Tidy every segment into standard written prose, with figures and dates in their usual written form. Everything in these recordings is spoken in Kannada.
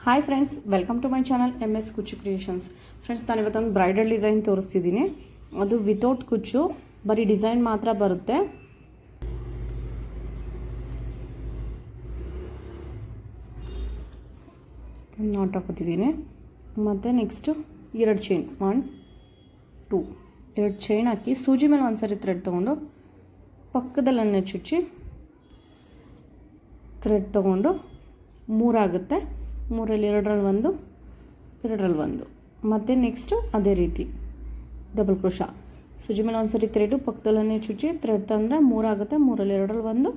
Hi friends, welcome to my channel MS Kuchchu creations. Friends, ನಾನು ಇವತ್ತೊಂದು ಬ್ರೈಡಲ್ ಡಿಸೈನ್ ತೋರಿಸ್ತಿದ್ದೀನಿ. ಅದು ವಿತೌಟ್ ಕುಚ್ಚು, ಬರೀ ಡಿಸೈನ್ ಮಾತ್ರ ಬರುತ್ತೆ. ನಾಟ್ ಹಾಕೋತಿದ್ದೀನಿ. ಮತ್ತು ನೆಕ್ಸ್ಟು 2 ಚೈನ್, 1 2 2 ಚೈನ್ ಹಾಕಿ ಸೂಜಿ ಮೇಲೆ ಒಂದು ಸರಿ ಥ್ರೆಡ್ ತೊಗೊಂಡು ಪಕ್ಕದಲ್ಲೇ ಚುಚ್ಚಿ ಥ್ರೆಡ್ ತೊಗೊಂಡು 3 ಆಗುತ್ತೆ. 3ರಲ್ಲಿ 2ರಲ್ಲಿ 1, 2ರಲ್ಲಿ 1. ಮತ್ತು ನೆಕ್ಸ್ಟು ಅದೇ ರೀತಿ ಡಬಲ್ ಕ್ರೋಶಾ ಸೂಜಿ ಮೇಲೆ ಒಂದು ಸರಿ ಥ್ರೆಡು ಪಕ್ಕದಲ್ಲೇ ಚುಚ್ಚಿ ಥ್ರೆಡ್ ತಂದರೆ 3 ಆಗುತ್ತೆ. 3ರಲ್ಲಿ 2ರಲ್ಲಿ 1,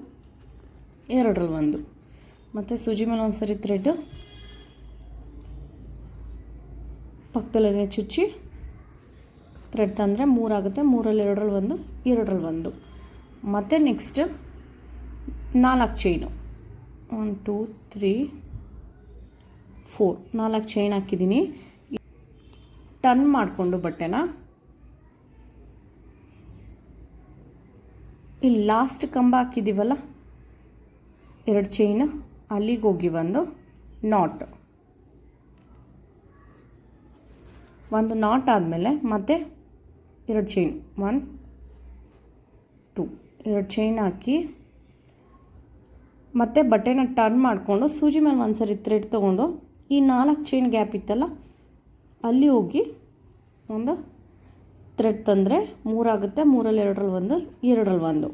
2ರಲ್ಲಿ 1. ಮತ್ತು ಸೂಜಿ ಮೇಲೆ ಒಂದು ಸರಿ ಥ್ರೆಡ್ಡು ಪಕ್ಕದಲ್ಲೇ ಚುಚ್ಚಿ ಥ್ರೆಡ್ ತಂದರೆ 3 ಆಗುತ್ತೆ. 3ರಲ್ಲಿ 2ರಲ್ಲಿ 1, 2ರಲ್ಲಿ 1. ಮತ್ತು ನೆಕ್ಸ್ಟ್ 4 ಚೈನು, 1 2 3 4 4 ಚೈನ್ ಹಾಕಿದ್ದೀನಿ. ಟರ್ನ್ ಮಾಡಿಕೊಂಡು ಬಟ್ಟೆನ ಇಲ್ಲಿ ಲಾಸ್ಟ್ ಕಂಬ ಹಾಕಿದ್ದೀವಲ್ಲ 2 ಚೈನ್, ಅಲ್ಲಿಗೆ ಹೋಗಿ ಒಂದು ನಾಟ್ ಆದಮೇಲೆ ಮತ್ತೆ 2 ಚೈನ್, 1 2 2 ಚೈನ್ ಹಾಕಿ ಮತ್ತು ಬಟ್ಟೆನ ಟರ್ನ್ ಮಾಡಿಕೊಂಡು ಸೂಜಿ ಮೇಲೆ ಒಂದು ಸರಿ ಥ್ರೆಡ್ ತೊಗೊಂಡು ಈ 4 ಚೈನ್ ಗ್ಯಾಪ್ ಇತ್ತಲ್ಲ ಅಲ್ಲಿ ಹೋಗಿ ಒಂದು ಥ್ರೆಡ್ ತಂದರೆ 3 ಆಗುತ್ತೆ. 3ರಲ್ಲಿ 2ರಲ್ಲಿ 1, 2ರಲ್ಲಿ 1.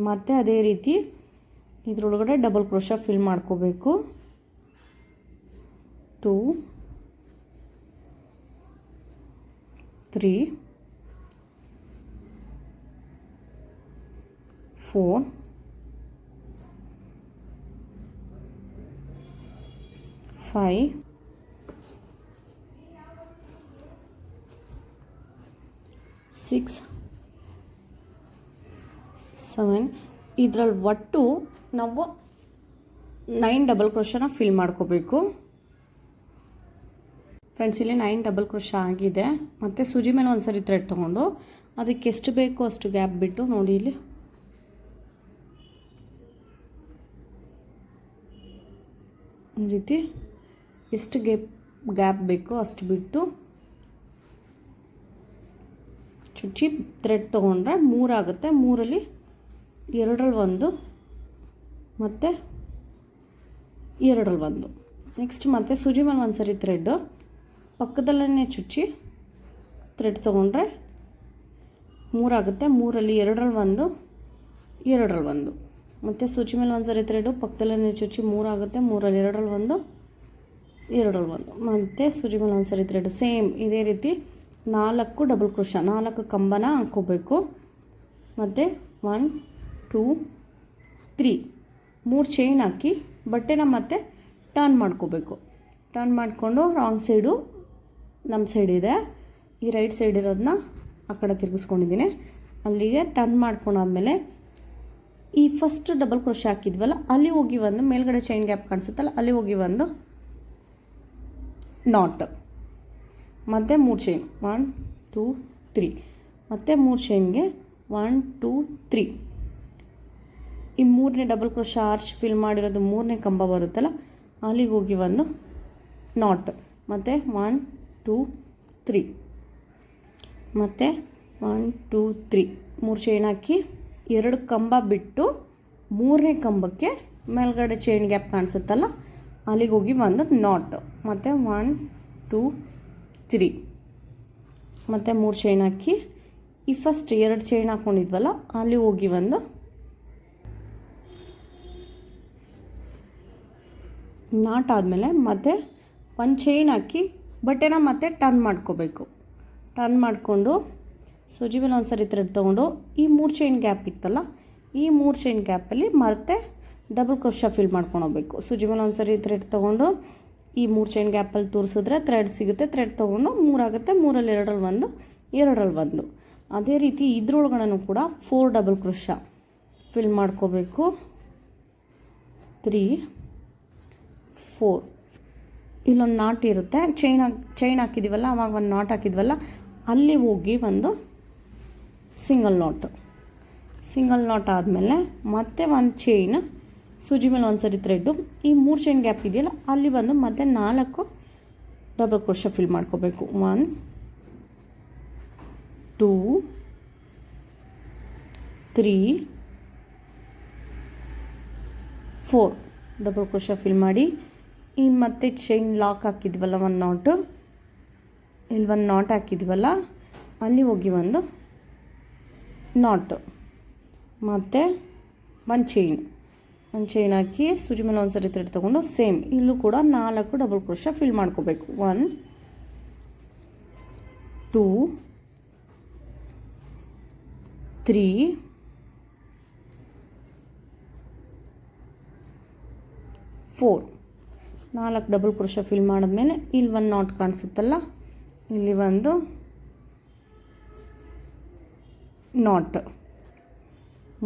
ಮತ್ತು ಅದೇ ರೀತಿ ಇದರೊಳಗಡೆ ಡಬಲ್ ಕ್ರೋಶಾ ಫಿಲ್ ಮಾಡ್ಕೋಬೇಕು. 2 3 4 5 6 7. ಇದರಲ್ಲಿ ಒಟ್ಟು ನಾವು 9 ಡಬಲ್ ಕ್ರೋಶಾನ ಫಿಲ್ ಮಾಡ್ಕೋಬೇಕು. ಫ್ರೆಂಡ್ಸ್, ಇಲ್ಲಿ 9 ಡಬಲ್ ಕ್ರೋಶಾ ಆಗಿದೆ. ಮತ್ತು ಸೂಜಿ ಮೇಲೆ ಒಂದು ಸರಿ ಥ್ರೆಡ್ ತೊಗೊಂಡು ಅದಕ್ಕೆ ಎಷ್ಟು ಬೇಕೋ ಅಷ್ಟು ಗ್ಯಾಪ್ ಬಿಟ್ಟು ನೋಡಿ, ಇಲ್ಲಿ ಈ ರೀತಿ ಎಷ್ಟು ಗ್ಯಾಪ್ ಬೇಕೋ ಅಷ್ಟು ಬಿಟ್ಟು ಚುಚ್ಚಿ ಥ್ರೆಡ್ ತೊಗೊಂಡ್ರೆ 3 ಆಗುತ್ತೆ. 3ರಲ್ಲಿ 2ರಲ್ಲಿ 1 ಮತ್ತು 2ರಲ್ಲಿ 1. ನೆಕ್ಸ್ಟ್ ಮತ್ತೆ ಸೂಜಿ ಮೇಲೆ ಒಂದು ಸರಿ ಥ್ರೆಡ್ಡು ಪಕ್ಕದಲ್ಲೇ ಚುಚ್ಚಿ ಥ್ರೆಡ್ ತೊಗೊಂಡ್ರೆ 3 ಆಗುತ್ತೆ. 3ರಲ್ಲಿ 2ರಲ್ಲಿ 1, 2ರಲ್ಲಿ 1. ಮತ್ತು ಸೂಜಿ ಮೇಲೆ ಒಂದು ಸರಿ ಥ್ರೆಡ್ಡು ಪಕ್ಕದಲ್ಲೇ ಚುಚ್ಚಿ 3 ಆಗುತ್ತೆ. 3ರಲ್ಲಿ 2ರಲ್ಲಿ 1, 2ರಲ್ಲಿ 1. ಮತ್ತು ಸೂಜಿ ಮೇಲೆ ಒಂದು ಸರಿ ಥ್ರೆಡ್ ಸೇಮ್ ಇದೇ ರೀತಿ 4 ಡಬಲ್ ಕ್ರೋಶಾ, 4 ಕಂಬನ ಹಾಕ್ಕೋಬೇಕು. ಮತ್ತು 1 2 3 3 ಚೈನ್ ಹಾಕಿ ಬಟ್ಟೆನ ಮತ್ತೆ ಟರ್ನ್ ಮಾಡ್ಕೋಬೇಕು. ಟರ್ನ್ ಮಾಡಿಕೊಂಡು ರಾಂಗ್ ಸೈಡು ನಮ್ಮ ಸೈಡ್ ಇದೆ, ಈ ರೈಟ್ ಸೈಡ್ ಇರೋದನ್ನ ಆ ಕಡೆ ತಿರುಗಿಸ್ಕೊಂಡಿದ್ದೀನಿ. ಅಲ್ಲಿಗೆ ಟರ್ನ್ ಮಾಡ್ಕೊಂಡಾದ್ಮೇಲೆ ಈ ಫಸ್ಟ್ ಡಬಲ್ ಕ್ರೋಶಾ ಹಾಕಿದ್ವಲ್ಲ ಅಲ್ಲಿ ಹೋಗಿ ಒಂದು ಮೇಲ್ಗಡೆ ಚೈನ್ ಗ್ಯಾಪ್ ಕಾಣಿಸುತ್ತಲ್ಲ ಅಲ್ಲಿ ಹೋಗಿ ಒಂದು ನಾಟ್. ಮತ್ತು 3 ಚೈನ್, 1 2 3. ಮತ್ತು 3 ಚೈನ್ಗೆ 1 2 3. ಈ 3ನೇ ಡಬಲ್ ಕ್ರೋಶಾ ಆರ್ಚ್ ಫಿಲ್ ಮಾಡಿರೋದು 3ನೇ ಕಂಬ ಬರುತ್ತಲ್ಲ ಅಲ್ಲಿಗೆ ಹೋಗಿ ಒಂದು ನಾಟ್. ಮತ್ತು 1 2 3. ಮತ್ತು 1 2 3 3 ಚೈನ್ ಹಾಕಿ 2 ಕಂಬ ಬಿಟ್ಟು 3ನೇ ಕಂಬಕ್ಕೆ ಮೇಲ್ಗಡೆ ಚೈನ್ ಗ್ಯಾಪ್ ಕಾಣಿಸುತ್ತಲ್ಲ ಅಲ್ಲಿಗೆ ಹೋಗಿ ಒಂದು ನಾಟ್. ಮತ್ತು 1 2 3. ಮತ್ತು 3 ಚೈನ್ ಹಾಕಿ ಈ ಫಸ್ಟ್ 2 ಚೈನ್ ಹಾಕ್ಕೊಂಡಿದ್ವಲ್ಲ ಅಲ್ಲಿ ಹೋಗಿ ಒಂದು ನಾಟ್ ಆದಮೇಲೆ ಮತ್ತೆ 1 ಚೈನ್ ಹಾಕಿ ಬಟ್ಟೆನ ಮತ್ತೆ ಟರ್ನ್ ಮಾಡ್ಕೋಬೇಕು. ಟರ್ನ್ ಮಾಡಿಕೊಂಡು ಸೂಜಿ ಮೇಲೆ ಒಂದು ಸರಿ ಥ್ರೆಡ್ ತೊಗೊಂಡು ಈ 3 ಚೈನ್ ಗ್ಯಾಪ್ ಇತ್ತಲ್ಲ ಈ 3 ಚೈನ್ ಗ್ಯಾಪಲ್ಲಿ ಮತ್ತೆ ಡಬಲ್ ಕ್ರೋಶಾ ಫಿಲ್ ಮಾಡ್ಕೊಂಡು ಹೋಗಬೇಕು. ಸೂಜಿ ಮೇಲೆ ಒಂದು ಸರಿ ಥ್ರೆಡ್ ತೊಗೊಂಡು ಈ 3 ಚೈನ್ ಗ್ಯಾಪಲ್ಲಿ ತೋರಿಸಿದ್ರೆ ಥ್ರೆಡ್ ಸಿಗುತ್ತೆ. ಥ್ರೆಡ್ ತೊಗೊಂಡು 3 ಆಗುತ್ತೆ. 3ರಲ್ಲಿ 2ರಲ್ಲಿ 1, 2ರಲ್ಲಿ 1. ಅದೇ ರೀತಿ ಇದ್ರೊಳಗಡೆನೂ ಕೂಡ 4 ಡಬಲ್ ಕ್ರೋಶಾ ಫಿಲ್ ಮಾಡ್ಕೋಬೇಕು. 3 4. ಇಲ್ಲೊಂದು ನಾಟ್ ಇರುತ್ತೆ, ಚೈನ್ ಹಾಕಿದ್ದೀವಲ್ಲ ಅವಾಗ ಒಂದು ನಾಟ್ ಹಾಕಿದ್ವಲ್ಲ ಅಲ್ಲಿ ಹೋಗಿ ಒಂದು ಸಿಂಗಲ್ ನಾಟ್ ಆದಮೇಲೆ ಮತ್ತೆ 1 ಚೈನ್ ಸೂಜಿ ಮೇಲೆ ಒಂದು ಸರಿ ಥ್ರೆಡ್ಡು, ಈ 3 ಚೈನ್ ಗ್ಯಾಪ್ ಇದೆಯಲ್ಲ ಅಲ್ಲಿ ಬಂದು ಮತ್ತೆ 4 ಡಬಲ್ ಕ್ರೋಶೆ ಫಿಲ್ ಮಾಡ್ಕೋಬೇಕು. 1 2 3 4 ಡಬಲ್ ಕ್ರೋಶೆ ಫಿಲ್ ಮಾಡಿ, ಈ ಮತ್ತೆ ಚೈನ್ ಲಾಕ್ ಹಾಕಿದ್ವಲ್ಲ, ಒಂದು ನಾಟು ಇಲ್ಲಿ ಒಂದು ನಾಟ್ ಹಾಕಿದ್ವಲ್ಲ ಅಲ್ಲಿ ಹೋಗಿ ಒಂದು ನಾಟು ಮತ್ತು ಒಂದು ಚೈನ್ ಹಾಕಿ ಸೂಜಿ ಮೇಲೆ ಒಂದು ಸರಿ ಥ್ರೆಡ್ ತೊಗೊಂಡು ಸೇಮ್ ಇಲ್ಲೂ ಕೂಡ 4 ಡಬಲ್ ಕ್ರೋಶೆ ಫಿಲ್ ಮಾಡ್ಕೋಬೇಕು. 1 2 3 4 4 ಡಬಲ್ ಕ್ರೋಶೆ ಫಿಲ್ ಮಾಡಿದ್ಮೇಲೆ ಇಲ್ಲಿ ಒಂದು ನಾಟ್ ಕಾಣಿಸುತ್ತಲ್ಲ, ಇಲ್ಲಿ ಒಂದು ನಾಟ್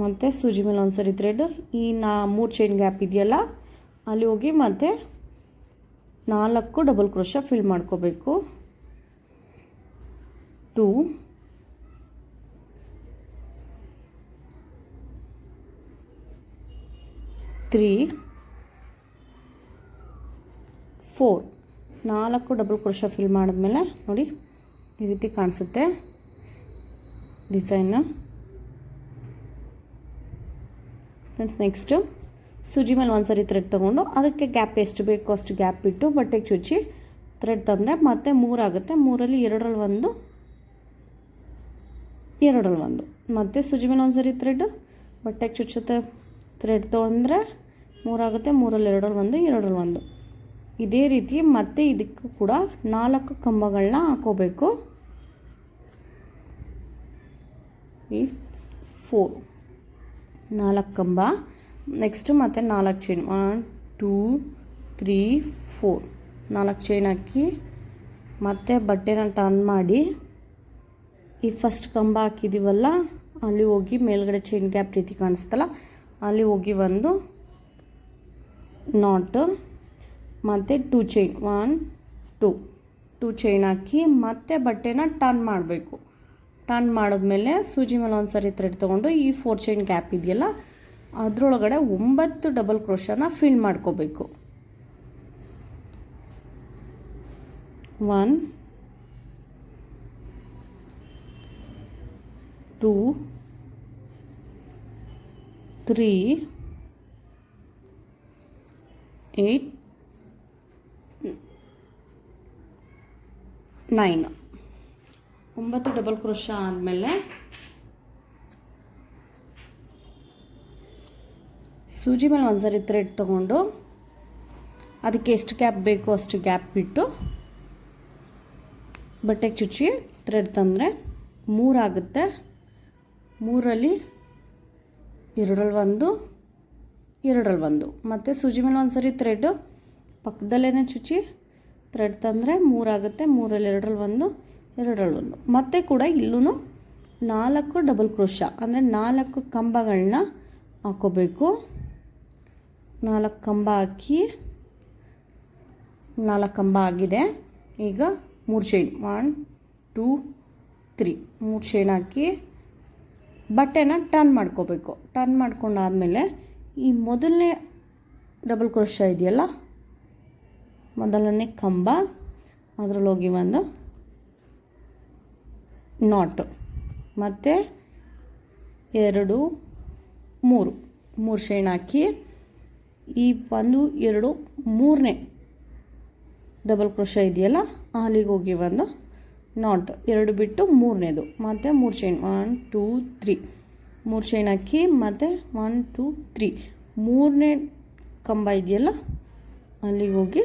ಮತ್ತು ಸೂಜಿ ಮೇಲೆ ಒಂದು ಸರಿ ಥ್ರೆಡ್, ಈ 3 ಚೈನ್ ಗ್ಯಾಪ್ ಇದೆಯಲ್ಲ ಅಲ್ಲಿ ಹೋಗಿ ಮತ್ತು 4 ಡಬಲ್ ಕ್ರೋಶೆ ಫಿಲ್ ಮಾಡ್ಕೋಬೇಕು. 2 3 4 4 ಡಬಲ್ ಕ್ರೋಶೆ ಫಿಲ್ ಮಾಡಿದ್ಮೇಲೆ ನೋಡಿ ಈ ರೀತಿ ಕಾಣಿಸುತ್ತೆ ಡಿಸೈನ್ನ. ಫ್ರೆಂಡ್ಸ್, ನೆಕ್ಸ್ಟು ಸೂಜಿ ಮೇಲೆ ಒಂದು ಸರಿ ಥ್ರೆಡ್ ತೊಗೊಂಡು ಅದಕ್ಕೆ ಗ್ಯಾಪ್ ಎಷ್ಟು ಬೇಕೋ ಅಷ್ಟು ಗ್ಯಾಪ್ ಬಿಟ್ಟು ಬಟ್ಟೆಗೆ ಚುಚ್ಚಿ ಥ್ರೆಡ್ ತಂದರೆ ಮತ್ತೆ 3 ಆಗುತ್ತೆ. 3ರಲ್ಲಿ 2ರಲ್ಲಿ 1 ಮತ್ತು ಸೂಜಿ ಮೇಲೆ ಒಂದು ಸರಿ ಥ್ರೆಡ್ ಬಟ್ಟೆಗೆ ಚುಚ್ಚುತ್ತೆ ಥ್ರೆಡ್ ತೊಗೊಂಡ್ರೆ 3 ಆಗುತ್ತೆ. 3ರಲ್ಲಿ 2ರಲ್ಲಿ 1 ಇದೇ ರೀತಿ ಮತ್ತೆ ಇದಕ್ಕೂ ಕೂಡ 4 ಕಂಬಗಳನ್ನ ಹಾಕೋಬೇಕು. ಈ 4 ಕಂಬ, ನೆಕ್ಸ್ಟು ಮತ್ತು 4 ಚೈನ್ 1 2 3 4 4 ಚೈನ್ ಹಾಕಿ ಮತ್ತೆ ಬಟ್ಟೆನ ಟರ್ನ್ ಮಾಡಿ ಈ ಫಸ್ಟ್ ಕಂಬ ಹಾಕಿದ್ದೀವಲ್ಲ ಅಲ್ಲಿ ಹೋಗಿ ಮೇಲ್ಗಡೆ ಚೈನ್ ಗ್ಯಾಪ್ ರೀತಿ ಕಾಣಿಸುತ್ತಲ್ಲ ಅಲ್ಲಿ ಹೋಗಿ ಒಂದು ನಾಟು ಮತ್ತು 2 ಚೈನ್ 1 2 ಚೈನ್ ಹಾಕಿ ಮತ್ತೆ ಬಟ್ಟೆನ ಟರ್ನ್ ಮಾಡಬೇಕು. ಟರ್ನ್ ಮಾಡಿದ್ಮೇಲೆ ಸೂಜಿ ಮೇಲೆ ಒಂದು ಸರಿ ಥ್ರೆಡ್ ತೊಗೊಂಡು ಈ 4 ಚೈನ್ ಗ್ಯಾಪ್ ಇದೆಯಲ್ಲ ಅದರೊಳಗಡೆ 9 ಡಬಲ್ ಕ್ರೋಶನ ಫಿಲ್ ಮಾಡ್ಕೋಬೇಕು. 1 2 3 8 9 9 ಡಬಲ್ ಕ್ರೋಶ ಆದಮೇಲೆ ಸೂಜಿ ಮೇಲೆ ಒಂದು ಸರಿ ಥ್ರೆಡ್ ತೊಗೊಂಡು ಅದಕ್ಕೆ ಎಷ್ಟು ಗ್ಯಾಪ್ ಬೇಕೋ ಅಷ್ಟು ಗ್ಯಾಪ್ ಬಿಟ್ಟು ಬಟ್ಟೆಗೆ ಚುಚ್ಚಿ ಥ್ರೆಡ್ ತಂದರೆ 3 ಆಗುತ್ತೆ. 3ರಲ್ಲಿ 2ರಲ್ಲಿ 1 ಮತ್ತು ಸೂಜಿ ಮೇಲೆ ಒಂದು ಸರಿ ಥ್ರೆಡ್ಡು ಪಕ್ಕದಲ್ಲೇ ಚುಚ್ಚಿ ಥ್ರೆಡ್ ತಂದರೆ 3 ಆಗುತ್ತೆ. 3ರಲ್ಲಿ 2ರಲ್ಲಿ 1 ಮತ್ತು ಕೂಡ ಇಲ್ಲೂ 4 ಡಬಲ್ ಕ್ರೋಶ ಅಂದರೆ 4 ಕಂಬಗಳನ್ನ ಹಾಕೋಬೇಕು. 4 ಕಂಬ ಹಾಕಿ 4 ಕಂಬ ಆಗಿದೆ. ಈಗ 3 ಚೈನ್ 1 2 3 3 ಚೈನ್ ಹಾಕಿ ಬಟ್ಟೆನ ಟರ್ನ್ ಮಾಡ್ಕೋಬೇಕು. ಟರ್ನ್ ಮಾಡ್ಕೊಂಡಾದಮೇಲೆ ಈ ಮೊದಲನೇ ಡಬಲ್ ಕ್ರೋಶ ಇದೆಯಲ್ಲ ಮೊದಲನೇ ಕಂಬ ಅದರಲ್ಲಿ ಹೋಗಿ ಒಂದು ನಾಟು ಮತ್ತು 2 3 ಚೈನ್ ಹಾಕಿ ಈ 1 2 3ನೇ ಡಬಲ್ ಕ್ರೋಶ ಇದೆಯಲ್ಲ ಅಲ್ಲಿಗೆ ಹೋಗಿ ಒಂದು ನಾಟ್ 2 ಬಿಟ್ಟು 3ನೇದು ಮತ್ತು 3 ಚೈನ್ 1 2 3 3 ಚೈನ್ ಹಾಕಿ ಮತ್ತು 1 2 3 3ನೇ ಕಂಬ ಇದೆಯಲ್ಲ ಅಲ್ಲಿಗೆ ಹೋಗಿ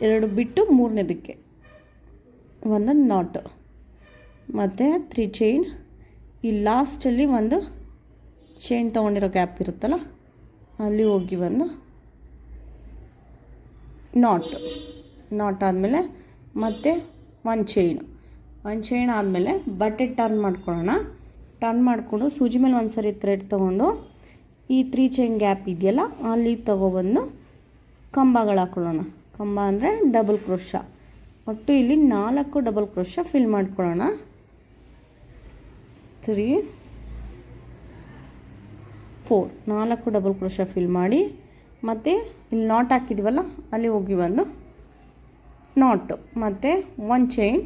2 ಬಿಟ್ಟು 3ನೇದಕ್ಕೆ ಒಂದು ನಾಟ್ ಮತ್ತು 3 ಚೈನ್ ಈ ಲಾಸ್ಟಲ್ಲಿ ಒಂದು ಚೈನ್ ತೊಗೊಂಡಿರೋ ಗ್ಯಾಪ್ ಇರುತ್ತಲ್ಲ ಅಲ್ಲಿ ಹೋಗಿ ಒಂದು ನಾಟ್ ಆದಮೇಲೆ ಮತ್ತು 1 ಚೈನ್ ಆದಮೇಲೆ ಬಟ್ಟೆ ಟರ್ನ್ ಮಾಡ್ಕೊಳ್ಳೋಣ. ಟರ್ನ್ ಮಾಡಿಕೊಂಡು ಸೂಜಿ ಮೇಲೆ ಒಂದು ಸರಿ ಥ್ರೆಡ್ ತೊಗೊಂಡು ಈ 3 ಚೈನ್ ಗ್ಯಾಪ್ ಇದೆಯಲ್ಲ ಅಲ್ಲಿ ತೊಗೊಬಂದು ಕಂಬಗಳು ಹಾಕ್ಕೊಳ್ಳೋಣ. ಕಂಬ ಅಂದರೆ ಡಬಲ್ ಕ್ರೋಶ. ಒಟ್ಟು ಇಲ್ಲಿ 4 ಡಬಲ್ ಕ್ರೋಶ ಫಿಲ್ ಮಾಡ್ಕೊಳ್ಳೋಣ. 3 4 ಡಬಲ್ ಕ್ರೋಶ ಫಿಲ್ ಮಾಡಿ, ಮತ್ತು ಇಲ್ಲಿ ನಾಟ್ ಹಾಕಿದ್ವಲ್ಲ ಅಲ್ಲಿ ಹೋಗಿ ಒಂದು ನಾಟ್, ಮತ್ತು 1 ಚೈನ್,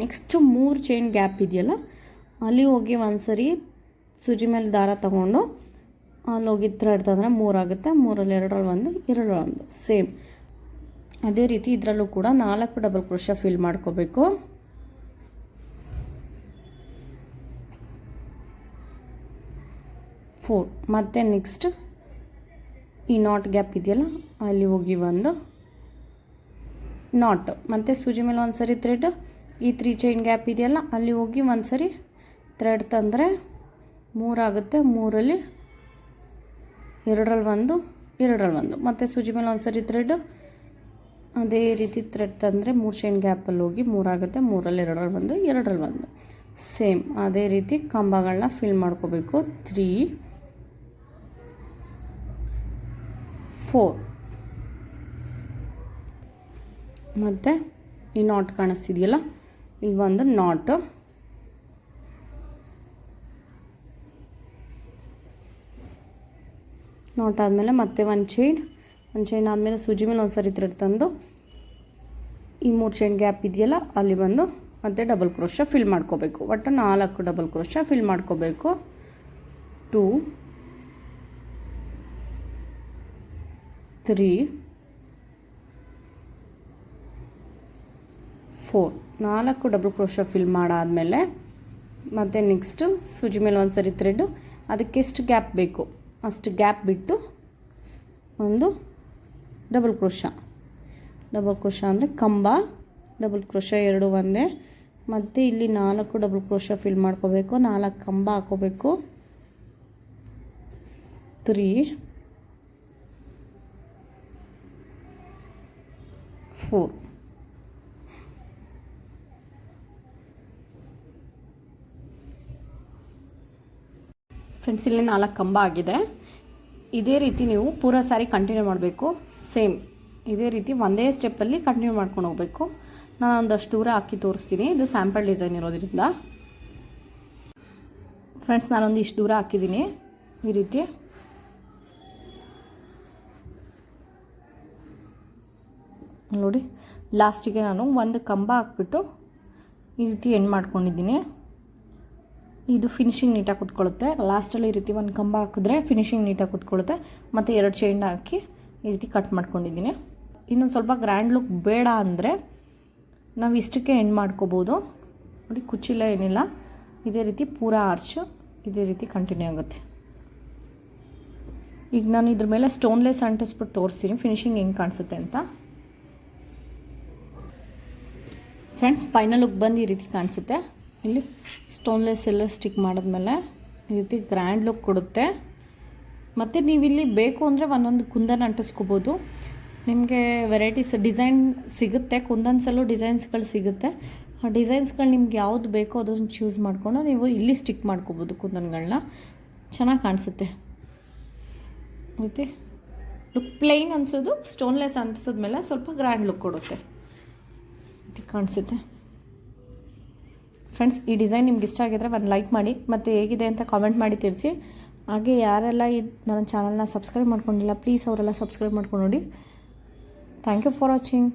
ನೆಕ್ಸ್ಟು 3 ಚೈನ್ ಗ್ಯಾಪ್ ಇದೆಯಲ್ಲ ಅಲ್ಲಿ ಹೋಗಿ ಒಂದು ಸರಿ ಸೂಜಿ ಮೇಲೆ ದಾರ ತಗೊಂಡು ಅಲ್ಲಿ ಹೋಗಿ ಥ್ರೆಡ್ ತಂದರೆ 3 ಆಗುತ್ತೆ. 3ರಲ್ಲಿ 2ರಲ್ಲಿ 1 ಸೇಮ್ ಅದೇ ರೀತಿ ಇದರಲ್ಲೂ ಕೂಡ 4 ಡಬಲ್ ಕ್ರೋಶ ಫಿಲ್ ಮಾಡ್ಕೋಬೇಕು. 4 ಮತ್ತು ನೆಕ್ಸ್ಟ್ ಈ ನಾಟ್ ಗ್ಯಾಪ್ ಇದೆಯಲ್ಲ ಅಲ್ಲಿ ಹೋಗಿ ಒಂದು ನಾಟ್, ಮತ್ತು ಸೂಜಿ ಮೇಲೆ ಒಂದು ಸರಿ ಥ್ರೆಡ್, ಈ 3 ಚೈನ್ ಗ್ಯಾಪ್ ಇದೆಯಲ್ಲ ಅಲ್ಲಿ ಹೋಗಿ ಒಂದು ಸರಿ ಥ್ರೆಡ್ ತಂದರೆ 3 ಆಗುತ್ತೆ. 3ರಲ್ಲಿ 2ರಲ್ಲಿ 1 ಮತ್ತು ಸೂಜಿ ಮೇಲೆ ಒಂದು ಸರಿ ಥ್ರೆಡ್, ಅದೇ ರೀತಿ ಥ್ರೆಡ್ ತಂದರೆ 3 ಚೈನ್ ಗ್ಯಾಪಲ್ಲಿ ಹೋಗಿ 3 ಆಗುತ್ತೆ. 3ರಲ್ಲಿ 2ರಲ್ಲಿ 1 ಸೇಮ್ ಅದೇ ರೀತಿ ಕಂಬಗಳನ್ನ ಫಿಲ್ ಮಾಡ್ಕೋಬೇಕು. 3 4 ಮತ್ತು ಈ ನಾಟ್ ಕಾಣಿಸ್ತಿದೆಯಲ್ಲ ಇಲ್ಲಿ ಒಂದು ನಾಟ್, ನಾಟ್ ಆದಮೇಲೆ ಮತ್ತೆ 1 ಚೈನ್ ಆದಮೇಲೆ ಸೂಜಿ ಮೇಲೆ ಒಂದು ಸರಿ ಥ್ರೆಡ್ ತಂದು ಈ 3 ಚೈನ್ ಗ್ಯಾಪ್ ಇದೆಯಲ್ಲ ಅಲ್ಲಿ ಬಂದು ಮತ್ತೆ ಡಬಲ್ ಕ್ರೋಶ ಫಿಲ್ ಮಾಡ್ಕೋಬೇಕು. ಒಟ್ಟು 4 ಡಬಲ್ ಕ್ರೋಶ ಫಿಲ್ ಮಾಡ್ಕೋಬೇಕು. 2 3 4 4 ಡಬಲ್ ಕ್ರೋಶ ಫಿಲ್ ಮಾಡಾದಮೇಲೆ ಮತ್ತು ನೆಕ್ಸ್ಟು ಸೂಜಿ ಮೇಲೆ ಒಂದು ಸರಿ ಥ್ರೆಡ್ಡು, ಅದಕ್ಕೆ ಎಷ್ಟು ಗ್ಯಾಪ್ ಬೇಕು ಅಷ್ಟು ಗ್ಯಾಪ್ ಬಿಟ್ಟು ಒಂದು ಡಬಲ್ ಕ್ರೋಶ ಅಂದರೆ ಕಂಬ, ಡಬಲ್ ಕ್ರೋಶ 2 ಒಂದೇ, ಮತ್ತು ಇಲ್ಲಿ 4 ಡಬಲ್ ಕ್ರೋಶ ಫಿಲ್ ಮಾಡ್ಕೋಬೇಕು. 4 ಕಂಬ ಹಾಕೋಬೇಕು. 3 4 ಫ್ರೆಂಡ್ಸ್, ಇಲ್ಲಿ 4 ಕಂಬ ಆಗಿದೆ. ಇದೇ ರೀತಿ ನೀವು ಪೂರ ಸಾರಿ ಕಂಟಿನ್ಯೂ ಮಾಡಬೇಕು. ಸೇಮ್ ಇದೇ ರೀತಿ ಒಂದೇ ಸ್ಟೆಪ್ಪಲ್ಲಿ ಕಂಟಿನ್ಯೂ ಮಾಡ್ಕೊಂಡು ಹೋಗಬೇಕು. ನಾನು ಒಂದಷ್ಟು ದೂರ ಹಾಕಿ ತೋರಿಸ್ತೀನಿ, ಇದು ಸ್ಯಾಂಪಲ್ ಡಿಸೈನ್ ಇರೋದ್ರಿಂದ. ಫ್ರೆಂಡ್ಸ್, ನಾನೊಂದು ಇಷ್ಟು ದೂರ ಹಾಕಿದ್ದೀನಿ. ಈ ರೀತಿ ನೋಡಿ, ಲಾಸ್ಟಿಗೆ ನಾನು ಒಂದು ಕಂಬ ಹಾಕ್ಬಿಟ್ಟು ಈ ರೀತಿ ಎಂಡ್ ಮಾಡ್ಕೊಂಡಿದ್ದೀನಿ. ಇದು ಫಿನಿಶಿಂಗ್ ನೀಟಾಗಿ ಕೂತ್ಕೊಳ್ಳುತ್ತೆ. ಲಾಸ್ಟಲ್ಲಿ ಈ ರೀತಿ ಒಂದು ಕಂಬ ಹಾಕಿದ್ರೆ ಫಿನಿಶಿಂಗ್ ನೀಟಾಗಿ ಕೂತ್ಕೊಳ್ಳುತ್ತೆ. ಮತ್ತು 2 ಚೈನ್ ಹಾಕಿ ಈ ರೀತಿ ಕಟ್ ಮಾಡ್ಕೊಂಡಿದ್ದೀನಿ. ಇನ್ನೊಂದು ಸ್ವಲ್ಪ ಗ್ರ್ಯಾಂಡ್ ಲುಕ್ ಬೇಡ ಅಂದರೆ ನಾವು ಇಷ್ಟಕ್ಕೆ ಎಂಡ್ ಮಾಡ್ಕೋಬೋದು. ನೋಡಿ, ಕುಚ್ಚಿಲ್ಲ ಏನಿಲ್ಲ, ಇದೇ ರೀತಿ ಪೂರ ಆರ್ಚು ಇದೇ ರೀತಿ ಕಂಟಿನ್ಯೂ ಆಗುತ್ತೆ. ಈಗ ನಾನು ಇದ್ರ ಮೇಲೆ ಸ್ಟೋನ್ಲೆಸ್ ಅಂಟಿಸ್ಬಿಟ್ಟು ತೋರಿಸ್ತೀನಿ ಫಿನಿಶಿಂಗ್ ಹೆಂಗೆ ಕಾಣಿಸುತ್ತೆ ಅಂತ. ಫ್ರೆಂಡ್ಸ್, ಫೈನಲ್ ಲುಕ್ ಬಂದು ಈ ರೀತಿ ಕಾಣಿಸುತ್ತೆ. ಇಲ್ಲಿ ಸ್ಟೋನ್ಲೆಸ್ ಎಲ್ಲ ಸ್ಟಿಕ್ ಮಾಡಿದ್ಮೇಲೆ ಈ ರೀತಿ ಗ್ರ್ಯಾಂಡ್ ಲುಕ್ ಕೊಡುತ್ತೆ. ಮತ್ತು ನೀವಿಲ್ಲಿ ಬೇಕು ಅಂದರೆ ಒಂದೊಂದು ಕುಂದನ್ ಅಂಟಿಸ್ಕೋಬೋದು. ನಿಮಗೆ ವೆರೈಟೀಸ್ ಡಿಸೈನ್ ಸಿಗುತ್ತೆ, ಕುಂದನ್ಸಲ್ಲೂ ಡಿಸೈನ್ಸ್ಗಳು ಸಿಗುತ್ತೆ. ಆ ಡಿಸೈನ್ಸ್ಗಳು ನಿಮ್ಗೆ ಯಾವುದು ಬೇಕೋ ಅದನ್ನು ಚೂಸ್ ಮಾಡಿಕೊಂಡು ನೀವು ಇಲ್ಲಿ ಸ್ಟಿಕ್ ಮಾಡ್ಕೋಬೋದು ಕುಂದನ್ಗಳನ್ನ. ಚೆನ್ನಾಗಿ ಕಾಣಿಸುತ್ತೆ. ಮತ್ತು ಲುಕ್ ಪ್ಲೇನ್ ಅನಿಸೋದು, ಸ್ಟೋನ್ಲೆಸ್ ಅಂಟಿಸೋದ್ಮೇಲೆ ಸ್ವಲ್ಪ ಗ್ರ್ಯಾಂಡ್ ಲುಕ್ ಕೊಡುತ್ತೆ ಇದು ಕಾಣಿಸುತ್ತೆ. ಫ್ರೆಂಡ್ಸ್, ಈ ಡಿಸೈನ್ ನಿಮ್ಗೆ ಇಷ್ಟ ಆಗಿದ್ರೆ ಒಂದು ಲೈಕ್ ಮಾಡಿ, ಮತ್ತು ಹೇಗಿದೆ ಅಂತ ಕಾಮೆಂಟ್ ಮಾಡಿ ತಿಳಿಸಿ. ಹಾಗೆ ಯಾರೆಲ್ಲ ನನ್ನ ಚಾನಲ್ನ ಸಬ್ಸ್ಕ್ರೈಬ್ ಮಾಡ್ಕೊಂಡಿಲ್ಲ ಪ್ಲೀಸ್ ಅವರೆಲ್ಲ ಸಬ್ಸ್ಕ್ರೈಬ್ ಮಾಡ್ಕೊಂಡು ನೋಡಿ. Thank you for watching.